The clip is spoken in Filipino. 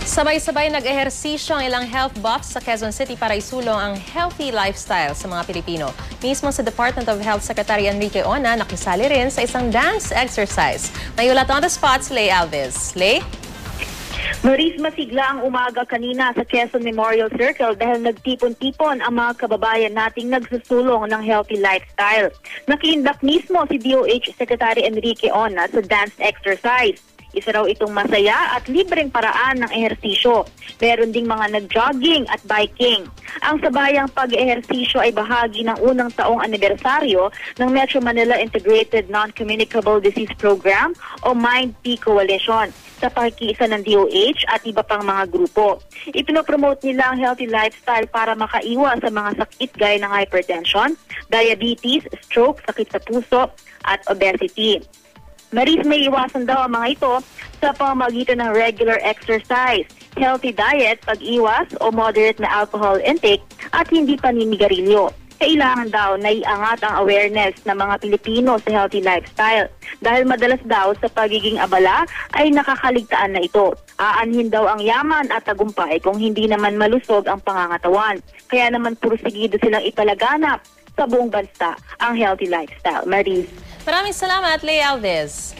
Sabay-sabay nag-ehersisyo ang ilang health buffs sa Quezon City para isulong ang healthy lifestyle sa mga Pilipino. Mismo sa Department of Health Secretary Enrique Ona, nakisali rin sa isang dance exercise. May ulat on the spot si Lay Alves. Lay? Maris, masigla ang umaga kanina sa Quezon Memorial Circle dahil nagtipon-tipon ang mga kababayan nating nagsusulong ng healthy lifestyle. Nakiindak mismo si DOH Secretary Enrique Ona sa dance exercise. Isa raw itong masaya at libreng paraan ng ehersisyo. Meron ding mga nag-jogging at biking. Ang sabayang pag-ehersisyo ay bahagi ng unang taong anibersaryo ng Metro Manila Integrated Non-Communicable Disease Program o MIND-P Coalition sa pakikiisa ng DOH at iba pang mga grupo. Ipinopromote nila ang healthy lifestyle para makaiwas sa mga sakit gaya ng hypertension, diabetes, stroke, sakit sa puso at obesity. Maris, may iwasan daw ang mga ito sa pamamagitan ng regular exercise, healthy diet, pag-iwas o moderate na alcohol intake at hindi paninigarilyo. Kailangan daw na iangat ang awareness ng mga Pilipino sa healthy lifestyle dahil madalas daw sa pagiging abala ay nakakaligtaan na ito. Aanhin daw ang yaman at tagumpay kung hindi naman malusog ang pangangatawan. Kaya naman pursigido silang ipalaganap sa buong bansa ang healthy lifestyle. Maris. Maraming salamat, Lay Alves.